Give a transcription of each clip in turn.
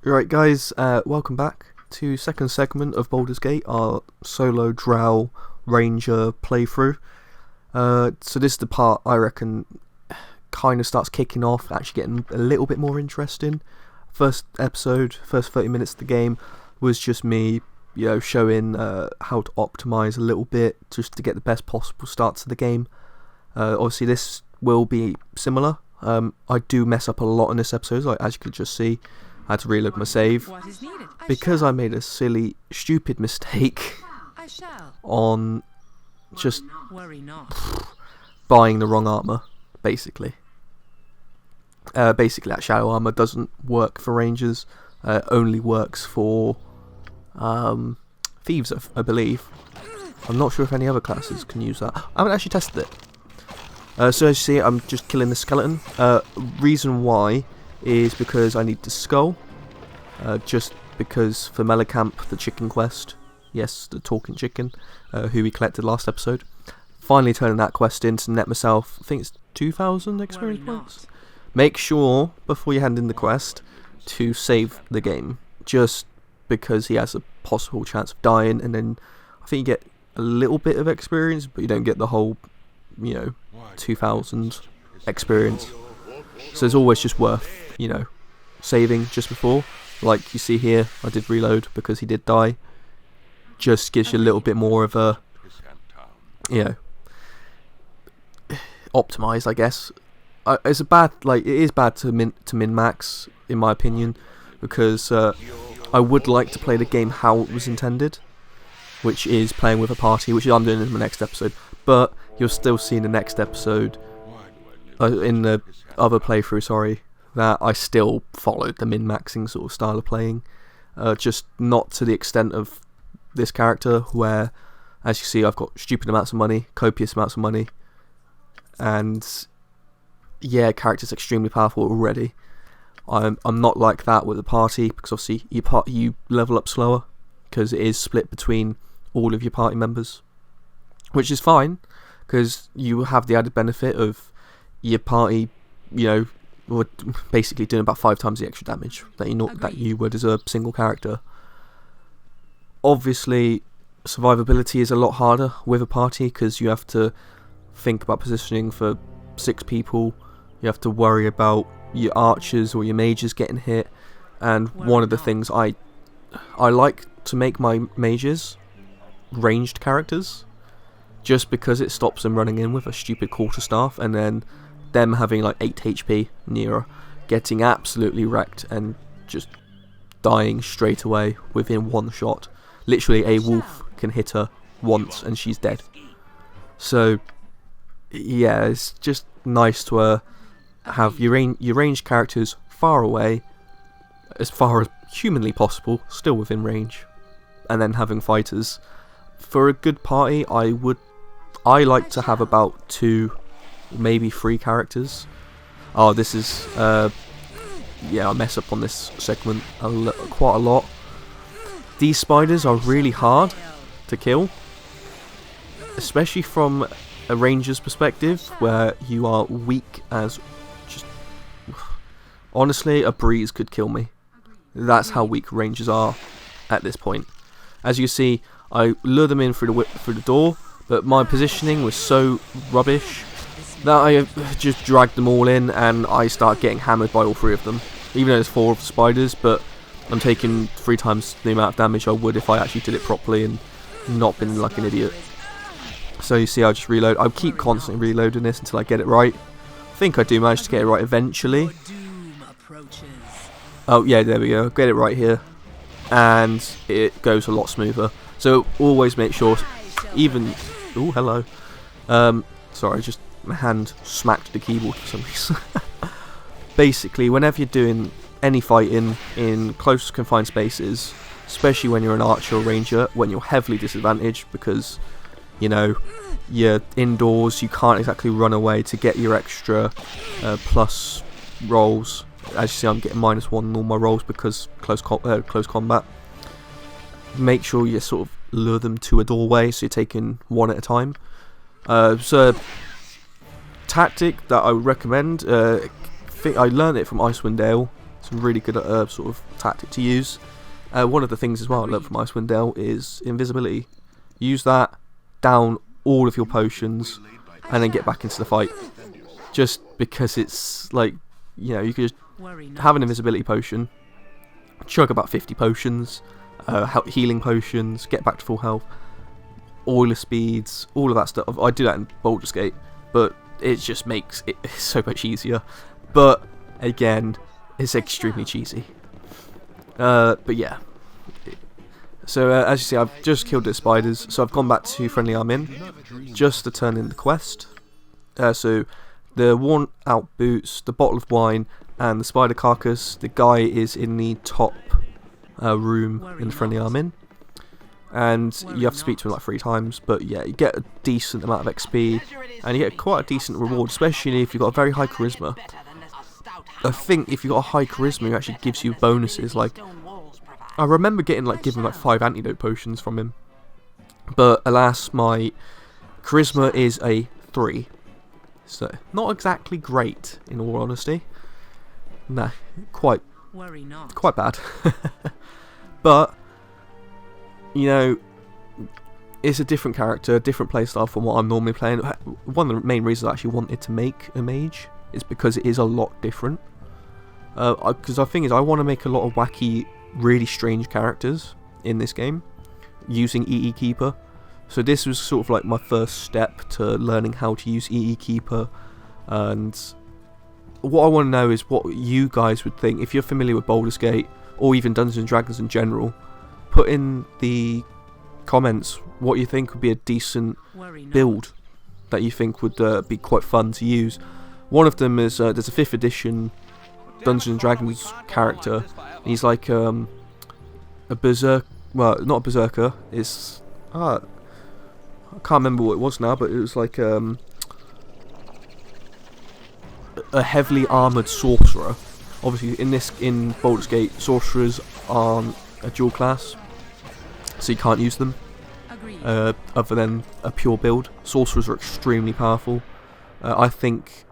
Right guys, welcome back to second segment of Baldur's Gate, our solo Drow Ranger playthrough. So this is the part I reckon kind of starts kicking off, actually getting a little bit more interesting. First episode, first 30 minutes of the game was just me, showing how to optimize a little bit just to get the best possible start to the game. Obviously this will be similar. I do mess up a lot in this episode, as you could just see. I had to reload my save because I made a silly, stupid mistake on just buying the wrong armor, basically. Basically, that shadow armor doesn't work for rangers, only works for thieves, I believe. I'm not sure if any other classes can use that. I haven't actually tested it. So as you see, I'm just killing the skeleton. Reason why is because I need the skull, just because for Melicamp, the chicken quest, yes, the talking chicken, who we collected last episode, finally turning that quest in to net myself, I think it's 2,000 experience points. Make sure, before you hand in the quest, to save the game, just because he has a possible chance of dying, and then I think you get a little bit of experience, but you don't get the whole, 2,000 experience. So it's always just worth, saving just before. Like you see here, I did reload because he did die. Just gives you a little bit more of a, optimized, I guess. It is bad to min max, in my opinion, because I would like to play the game how it was intended, which is playing with a party, which I'm doing in my next episode. But you'll still see in the next episode, in the other playthrough, that I still followed the min-maxing sort of style of playing, just not to the extent of this character, where, as you see, I've got stupid amounts of money, copious amounts of money, and yeah, character's extremely powerful already. I'm not like that with the party, because obviously you level up slower, because it is split between all of your party members, which is fine, because you have the added benefit of your party, we're basically doing about 5 times the extra damage that you would as a single character. Obviously, survivability is a lot harder with a party because you have to think about positioning for 6 people. You have to worry about your archers or your mages getting hit. And one of the things I like to make my mages ranged characters, just because it stops them running in with a stupid quarterstaff and then them having like 8 HP nearer, getting absolutely wrecked and just dying straight away within one shot. Literally, a wolf can hit her once and she's dead. So yeah, it's just nice to have your ranged characters far away, as far as humanly possible, still within range, and then having fighters. For a good party, I like to have about 2, maybe 3 characters. Oh, this is I mess up on this segment quite a lot. These spiders are really hard to kill, especially from a ranger's perspective, where you are weak as just... Honestly, a breeze could kill me. That's how weak rangers are at this point. As you see, I lure them in through the door, but my positioning was so rubbish that I just dragged them all in, and I start getting hammered by all 3 of them. Even though there's 4 of the spiders, but I'm taking 3 times the amount of damage I would if I actually did it properly and not been like an idiot. So you see, I just reload. I keep constantly reloading this until I get it right. I think I do manage to get it right eventually. Oh yeah, there we go. Get it right here, and it goes a lot smoother. So always make sure, even... Oh, hello. Sorry, just my hand smacked the keyboard for some reason. Basically, whenever you're doing any fighting in close confined spaces, especially when you're an archer or ranger, when you're heavily disadvantaged because, you're indoors, you can't exactly run away to get your extra plus rolls. As you see, I'm getting -1 on all my rolls because close combat. Make sure you sort of lure them to a doorway, so you're taking 1 at a time. So tactic that I would recommend, I learned it from Icewind Dale, It's a really good sort of tactic to use. One of the things as well I learned from Icewind Dale is invisibility. Use that, down all of your potions, and then get back into the fight. Just because it's like, you know, you could just have an invisibility potion, chug about 50 potions, healing potions, get back to full health, oiler speeds, all of that stuff. I do that in Baldur's Gate, but it just makes it so much easier. But again, it's extremely cheesy. But yeah. So as you see, I've just killed the spiders, so I've gone back to Friendly Armin just to turn in the quest. So the worn out boots, the bottle of wine, and the spider carcass. The guy is in the top room in the Friendly Armin, and you have to speak to him like 3 times. But yeah, you get a decent amount of XP, and you get quite a decent reward, especially if you've got a very high charisma. I think if you've got a high charisma, it actually gives you bonuses. Like, I remember getting given 5 antidote potions from him, but alas, my charisma is a 3, so not exactly great in all honesty. Nah, quite bad. But you know, it's a different character, different playstyle from what I'm normally playing. One of the main reasons I actually wanted to make a mage is because it is a lot different. Because the thing is, I want to make a lot of wacky, really strange characters in this game using EE Keeper. So this was sort of like my first step to learning how to use EE Keeper. And what I want to know is what you guys would think if you're familiar with Baldur's Gate or even Dungeons and Dragons in general. Put in the comments what you think would be a decent build that you think would be quite fun to use. One of them is there's a 5th edition Dungeons and Dragons character. He's like a berserker. Well, not a berserker. It's I can't remember what it was now, but it was like a heavily armored sorcerer. Obviously, in Baldur's Gate, sorcerers aren't a dual class, so you can't use them other than a pure build. Sorcerers are extremely powerful. I think,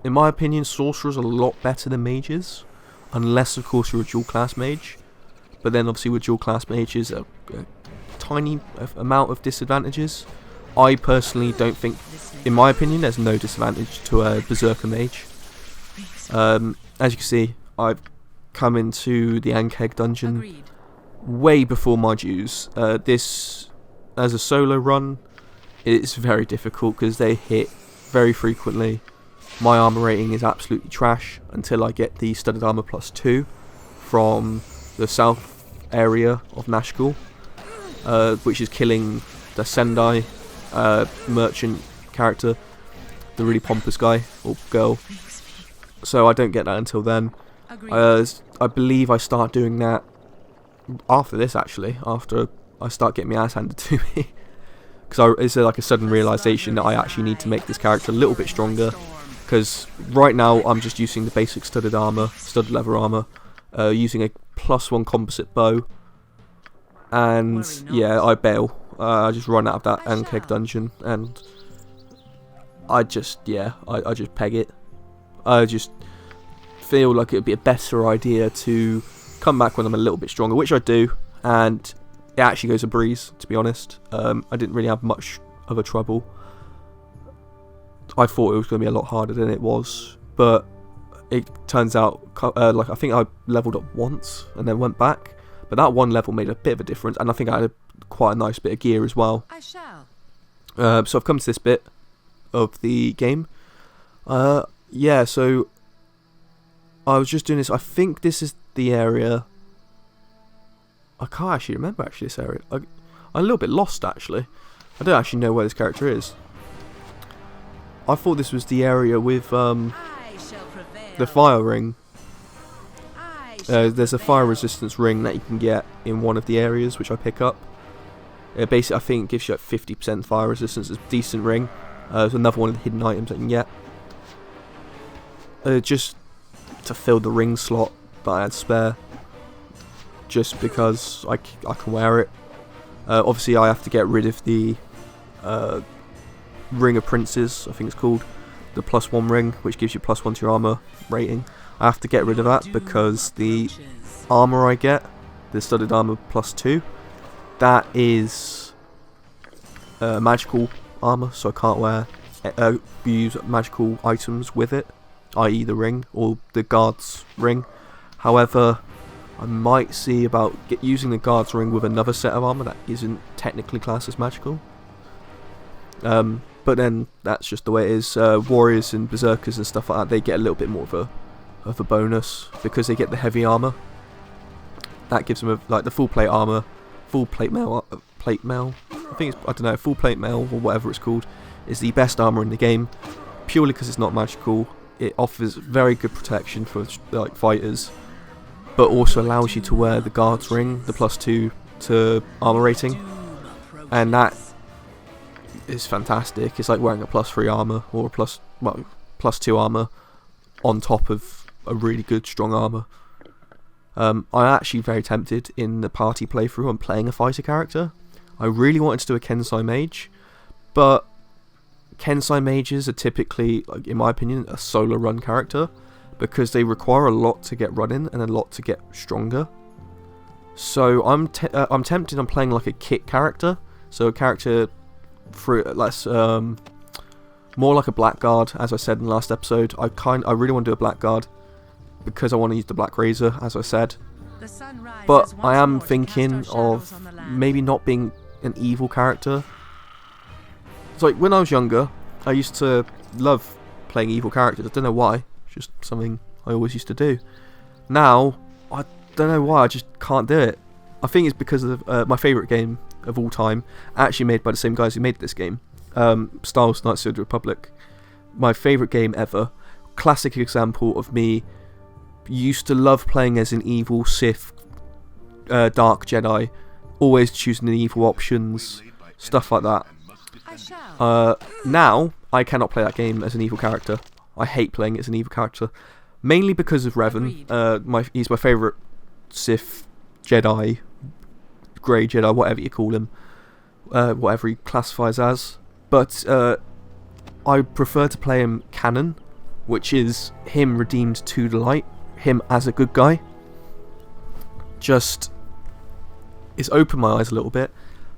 in my opinion, sorcerers are a lot better than mages, unless of course you're a dual class mage. But then obviously with dual class mages, a tiny amount of disadvantages. I personally don't think, in my opinion, there's no disadvantage to a berserker mage. As you can see, I've come into the Ankeg dungeon way before my dues. This, as a solo run, it's very difficult because they hit very frequently. My armor rating is absolutely trash until I get the studded armor +2 from the south area of Nashkel, which is killing the Sendai merchant character, the really pompous guy or girl. So I don't get that until then. I believe I start doing that after this, actually, after I start getting my ass handed to me. Because it's like a sudden realisation that I actually need to make this character a little bit stronger. Because right now I'm just using the basic studded leather armor, using a +1 composite bow, and yeah, I bail. I just run out of that Ankeg dungeon, and I just peg it. I just feel like it would be a better idea to come back when I'm a little bit stronger, which I do, and it actually goes a breeze, to be honest. I didn't really have much of a trouble. I thought it was going to be a lot harder than it was, but it turns out, I think I leveled up once and then went back, but that one level made a bit of a difference, and I think I had quite a nice bit of gear as well. I shall. So I've come to this bit of the game. Yeah, so I was just doing this. I think this is the area. I can't actually remember this area. I'm a little bit lost, actually. I don't actually know where this character is. I thought this was the area with the fire ring. There's a fire resistance ring that you can get in one of the areas, which I pick up. Basically, I think it gives you 50% fire resistance. It's a decent ring. There's another one of the hidden items that you can get. Just to fill the ring slot that I had spare. Just because I can wear it. Obviously, I have to get rid of the Ring of Princes, I think it's called. The +1 ring, which gives you +1 to your armor rating. I have to get rid of that because the armour I get, the studded armour +2, that is magical armour, so I can't use magical items with it, i.e. the ring or the guard's ring. However, I might see about using the guard's ring with another set of armour that isn't technically classed as magical. But then that's just the way it is. Warriors and berserkers and stuff like that, they get a little bit more of a bonus because they get the heavy armour. That gives them like the full plate armour, full plate mail. I think it's, I don't know, full plate mail or whatever it's called, is the best armour in the game, purely because it's not magical. It offers very good protection for like fighters, but also allows you to wear the guard's ring, the +2 to armour rating, and that is fantastic. It's like wearing a +3 armour or a +2 armour on top of a really good strong armour. I'm actually very tempted in the party playthrough on playing a fighter character. I really wanted to do a Kensai mage, but Kensai mages are typically, like, in my opinion, a solo run character because they require a lot to get running and a lot to get stronger. So I'm tempted on playing like a kit character, so a character less more like a Blackguard, as I said in the last episode. I really want to do a Blackguard because I want to use the Black Razor, as I said. But I am thinking of maybe not being an evil character. It's like when I was younger, I used to love playing evil characters. I don't know why, it's just something I always used to do. Now, I don't know why, I just can't do it. I think it's because of my favourite game of all time, actually made by the same guys who made this game, Star Wars Knights of the Republic. My favourite game ever. Classic example of me used to love playing as an evil Sith, Dark Jedi, always choosing the evil options, stuff like that. Now, I cannot play that game as an evil character. I hate playing it as an evil character, mainly because of Revan. He's my favourite Sith, Jedi, Grey Jedi, whatever you call him, whatever he classifies as. But I prefer to play him canon, which is him redeemed to the light, him as a good guy. Just, it's opened my eyes a little bit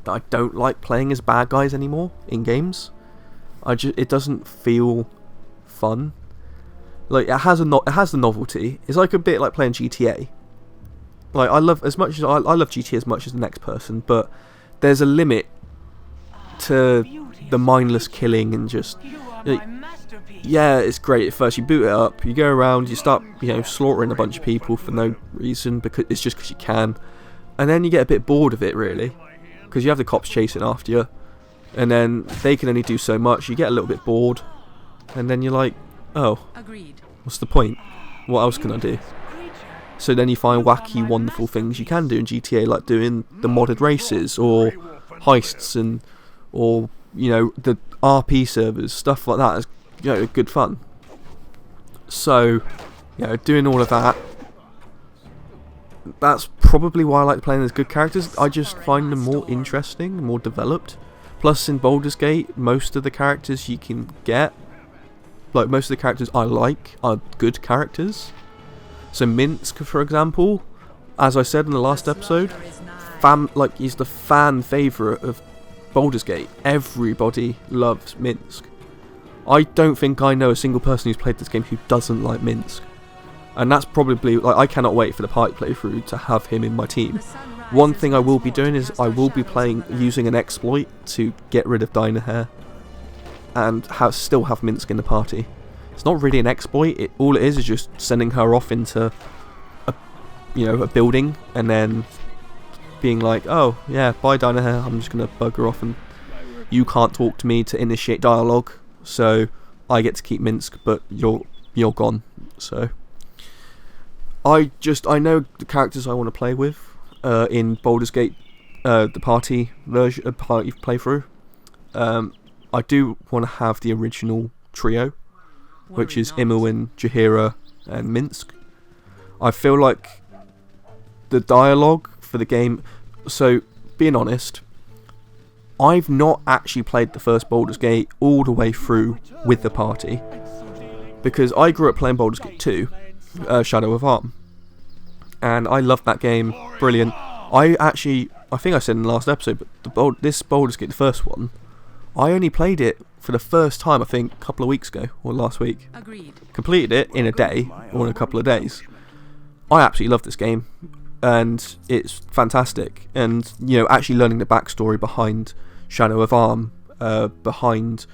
that I don't like playing as bad guys anymore in games. It doesn't feel fun. Like, it has the novelty. It's like a bit like playing GTA. Like, I love GTA as much as the next person, but there's a limit to the mindless killing and just, yeah, it's great at first. You boot it up, you go around, you start, slaughtering a bunch of people for no reason, because it's just because you can, and then you get a bit bored of it, really, because you have the cops chasing after you, and then they can only do so much. You get a little bit bored, and then you're like, oh, what's the point? What else can I do? So then you find wacky, wonderful things you can do in GTA, like doing the modded races, or heists, or the RP servers, stuff like that is good fun. So, doing all of that, that's probably why I like playing as good characters. I just find them more interesting, more developed. Plus, in Baldur's Gate, most of the characters you can get, like most of the characters I like, are good characters. So Minsk, for example, as I said in the last episode, he's the fan favourite of Baldur's Gate. Everybody loves Minsk. I don't think I know a single person who's played this game who doesn't like Minsk. And that's probably, I cannot wait for the party playthrough to have him in my team. One thing I will be doing is I will be using an exploit to get rid of Dynahair and still have Minsk in the party. It's not really an exploit. All it is just sending her off into a building and then being like, oh yeah, bye Dynahair, I'm just gonna bug her off and you can't talk to me to initiate dialogue, so I get to keep Minsk, but you're gone. So I know the characters I want to play with in Baldur's Gate, the party version, party playthrough. I do want to have the original trio, which is Imoen, Jaheira, and Minsk. I feel like the dialogue for the game. So, being honest, I've not actually played the first Baldur's Gate all the way through with the party, because I grew up playing Baldur's Gate 2, Shadow of Arm, and I loved that game. Brilliant. I think I said in the last episode, but this Baldur's Gate, the first one, I only played it for the first time, I think, a couple of weeks ago, or last week. Agreed. Completed it in a day, or in a couple of days. I absolutely love this game, and it's fantastic. And, actually learning the backstory behind Shadow of Arm, behind,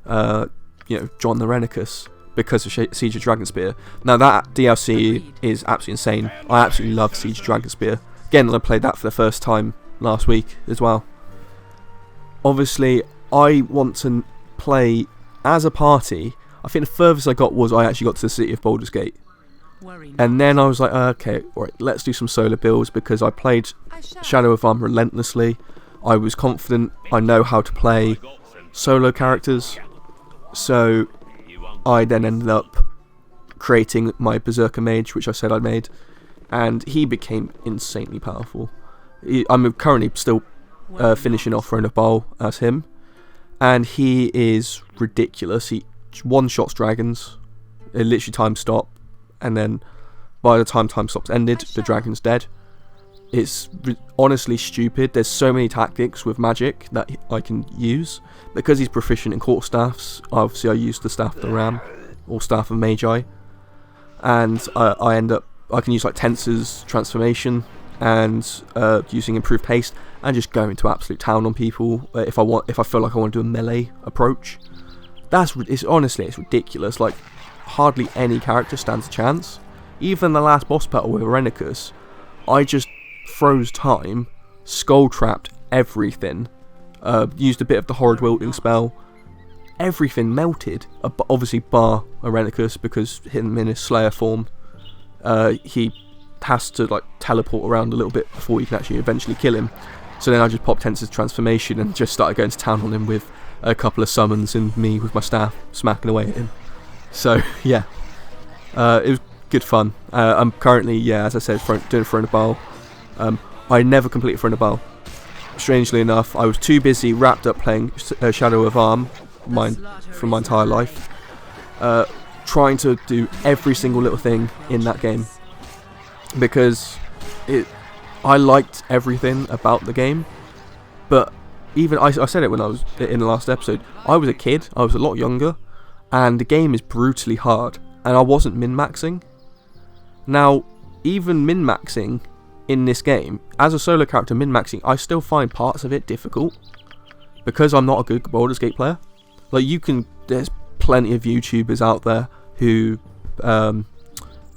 John the Rennicus, because of Siege of Dragonspear. Now, that DLC is absolutely insane. I absolutely love Siege of Dragonspear. Again, I played that for the first time last week as well. Obviously, I want to play as a party. I think the furthest I got was I actually got to the city of Baldur's Gate. And then I was like, okay, alright, let's do some solo builds, because I played Shadow of Arm relentlessly. I was confident I know how to play solo characters. So I then ended up creating my Berserker Mage, which I said I made. And he became insanely powerful. I'm currently still finishing off Throne of Baal as him. And he is ridiculous. He one-shots dragons. It literally time stop. And then by the time stop's ended, the dragon's dead. It's honestly stupid. There's so many tactics with magic that I can use. Because he's proficient in quarterstaffs, obviously I use the Staff of the Ram, or Staff of Magi. And I can use like Tensor's transformation, and using improved haste, and just go into absolute town on people if I feel like I want to do a melee approach. It's ridiculous. Like, hardly any character stands a chance. Even the last boss battle with Rennicus, I just froze time, skull trapped everything, used a bit of the Horrid Wilting spell. Everything melted. Obviously, bar Rennicus, because him in his Slayer form, he has to like teleport around a little bit before you can actually eventually kill him. So then I just popped Tensor's transformation and just started going to town on him with a couple of summons and me with my staff smacking away at him. So yeah, it was good fun. I'm currently, as I said, doing Throne of Baal. I never completed Throne of Baal. Strangely enough, I was too busy wrapped up playing Shadow of Arm for my entire life, trying to do every single little thing in that game, because I liked everything about the game. But even I said it when I was in the last episode, I was a kid, I was a lot younger, and the game is brutally hard, and I wasn't min-maxing. Now, even min-maxing in this game, as a solo character min-maxing, I still find parts of it difficult, because I'm not a good Baldur's Gate player. Like, there's plenty of YouTubers out there who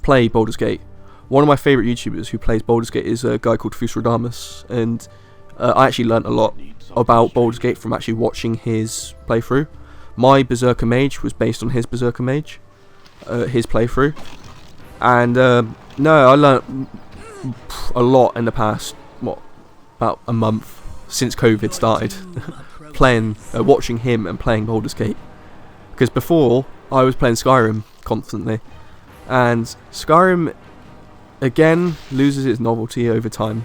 play Baldur's Gate. One of my favourite YouTubers who plays Baldur's Gate is a guy called Fusradamus, and I actually learnt a lot about Baldur's Gate from actually watching his playthrough. My Berserker Mage was based on his Berserker Mage, his playthrough. And I learnt a lot in the past, about a month since COVID started, watching him and playing Baldur's Gate. Because before, I was playing Skyrim constantly, and Skyrim again loses its novelty over time.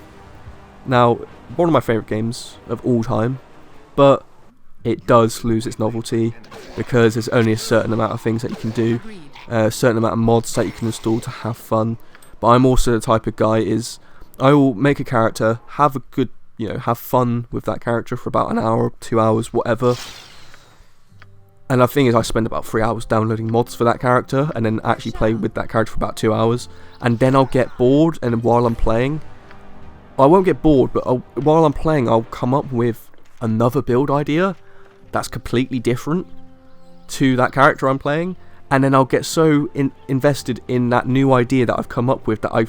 Now, one of my favourite games of all time, but it does lose its novelty because there's only a certain amount of things that you can do, a certain amount of mods that you can install to have fun. But I'm also the type of guy I will make a character, have fun with that character for about an hour, 2 hours, whatever. And the thing is, I spend about 3 hours downloading mods for that character, and then actually play with that character for about 2 hours, and then I'll get bored, and while I'm playing, I won't get bored, but while I'm playing, I'll come up with another build idea that's completely different to that character I'm playing, and then I'll get so invested in that new idea that I've come up with that I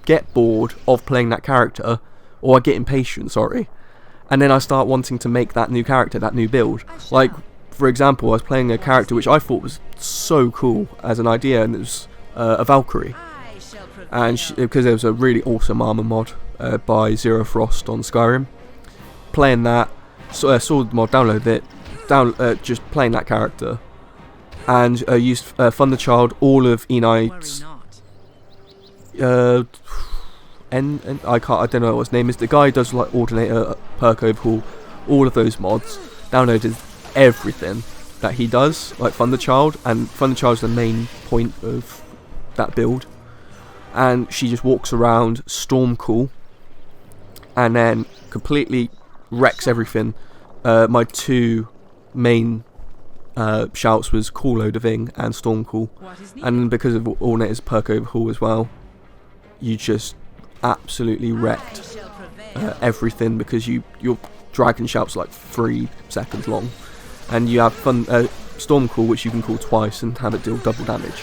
get bored of playing that character, or I get impatient, and then I start wanting to make that new character, that new build. Like, for example, I was playing a character which I thought was so cool as an idea, and it was a Valkyrie. And because there was a really awesome armor mod by Zero Frost on Skyrim. Playing that, saw the mod, downloaded it, just playing that character, and used Thunderchild, all of Enight's. And I don't know what his name is. The guy who does like Ordinator, Perk Overhaul, all of those mods. Downloaded everything that he does, like Thunderchild, and Thunderchild's the main point of that build, and she just walks around Stormcall, and then completely wrecks everything. My two main shouts was Call Load of Ing and Stormcall, and because of Ornator's perk overhaul as well, you just absolutely wrecked everything, because your dragon shouts like 3 seconds long, and you have Stormcall, which you can call twice and have it deal double damage.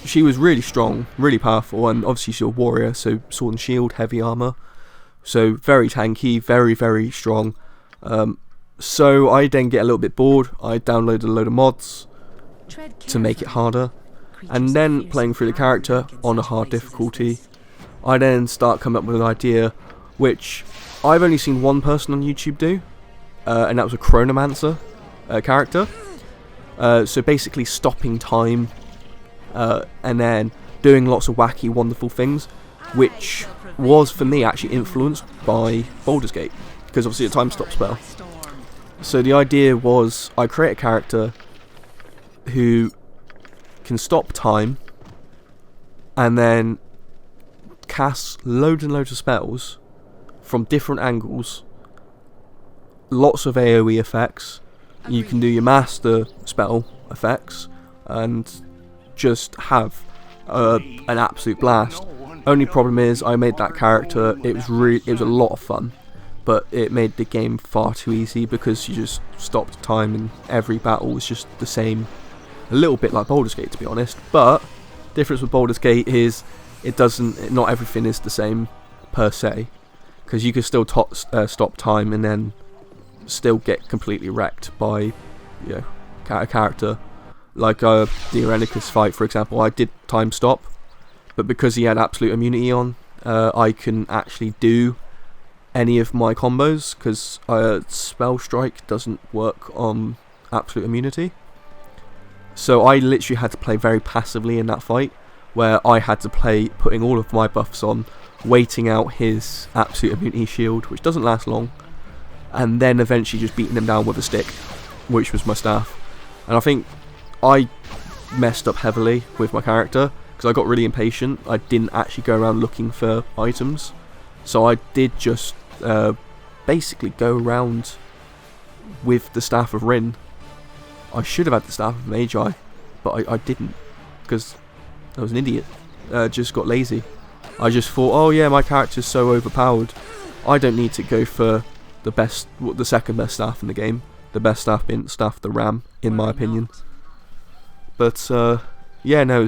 She was really strong, really powerful, and obviously she's a warrior, so sword and shield, heavy armor, so very tanky, very, very strong. So I then get a little bit bored. I downloaded a load of mods to make it harder, and then playing through the character on a hard difficulty, I then start coming up with an idea which I've only seen one person on YouTube do, and that was a Chronomancer character. So basically stopping time, and then doing lots of wacky, wonderful things, which was for me actually influenced by Baldur's Gate, because obviously a time stop spell. So the idea was I create a character who can stop time and then cast loads and loads of spells from different angles, lots of AoE effects. You can do your master spell effects and just have an absolute blast. Only problem is I made that character, it was a lot of fun, but it made the game far too easy, because you just stopped time and every battle was just the same. A little bit like Baldur's Gate, to be honest, but the difference with Baldur's Gate is not everything is the same per se, because you can still stop time and then still get completely wrecked by a character. Like the Irenicus fight, for example, I did time stop, but because he had absolute immunity on, I can actually do any of my combos, because Spell Strike doesn't work on absolute immunity. So I literally had to play very passively in that fight, where I had to play putting all of my buffs on, waiting out his absolute immunity shield, which doesn't last long, and then eventually just beating him down with a stick, which was my staff. And I think I messed up heavily with my character, because I got really impatient. I didn't actually go around looking for items, so I did just basically go around with the Staff of Rin. I should have had the Staff of Magi, but I didn't, because I was an idiot. Just got lazy. I just thought, oh yeah, my character's so overpowered, I don't need to go for the second best staff in the game. The best staff being Staff of the Ram, in my opinion. But yeah, no, it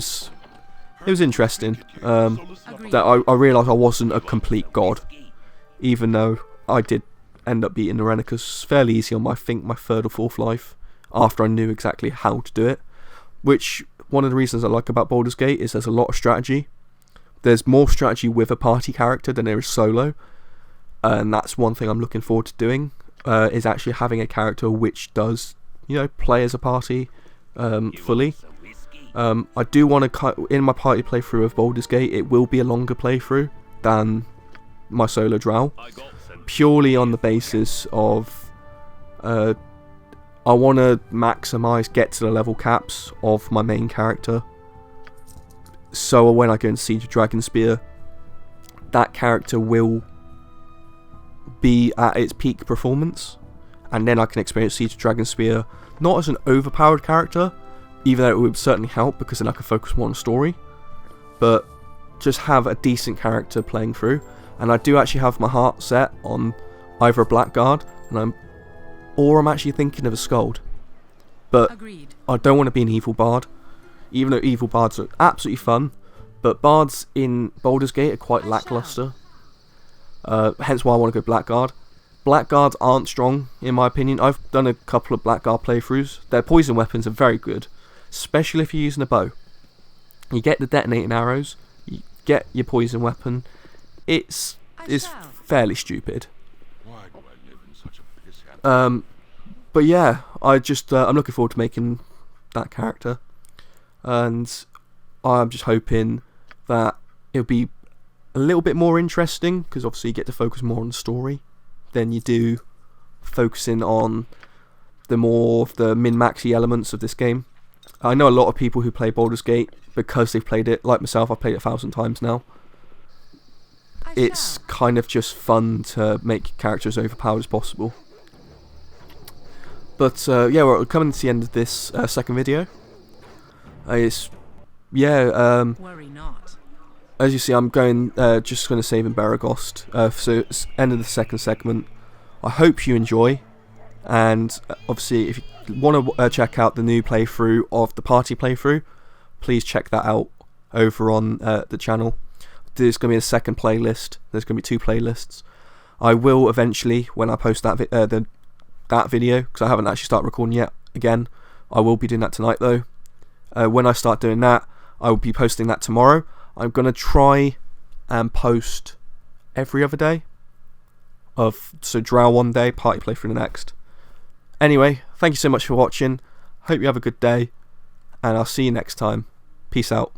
was interesting. That I realised I wasn't a complete god, even though I did end up beating Irenicus fairly easy on my 3rd or 4th life, after I knew exactly how to do it. Which, one of the reasons I like about Baldur's Gate is there's a lot of strategy. There's more strategy with a party character than there is solo, and that's one thing I'm looking forward to doing, is actually having a character which does, play as a party fully. I do want to, in my party playthrough of Baldur's Gate, it will be a longer playthrough than my solo Drow, purely on the basis of I want to get to the level caps of my main character, so when I go and Siege of Dragonspear, that character will be at its peak performance, and then I can experience Siege of Dragonspear not as an overpowered character, even though it would certainly help, because then I can focus more on story, but just have a decent character playing through. And I do actually have my heart set on either a Blackguard, or I'm actually thinking of a Skald. But agreed. I don't want to be an evil bard, even though evil bards are absolutely fun, but bards in Baldur's Gate are quite lackluster. Hence why I want to go Blackguard. Blackguards aren't strong, in my opinion. I've done a couple of Blackguard playthroughs. Their poison weapons are very good, especially if you're using a bow. You get the detonating arrows, you get your poison weapon. It's fairly stupid. But yeah, I'm looking forward to making that character, and I'm just hoping that it'll be a little bit more interesting, because obviously you get to focus more on the story than you do focusing on the min-maxy elements of this game. I know a lot of people who play Baldur's Gate because they've played it. Like myself, I've played it 1,000 times now. It's kind of just fun to make characters as overpowered as possible. But yeah, we're coming to the end of this second video. Worry not. As you see, I'm going just going to save in Baragost. So it's end of the second segment. I hope you enjoy, and obviously, if you want to check out the new playthrough of the party playthrough, please check that out over on the channel. There's going to be a second playlist. There's going to be 2 playlists. I will eventually, when I post that that video, because I haven't actually started recording yet. Again, I will be doing that tonight though. When I start doing that, I will be posting that tomorrow. I'm going to try and post every other day. So Drow one day, party playthrough the next. Anyway, thank you so much for watching. Hope you have a good day, and I'll see you next time. Peace out.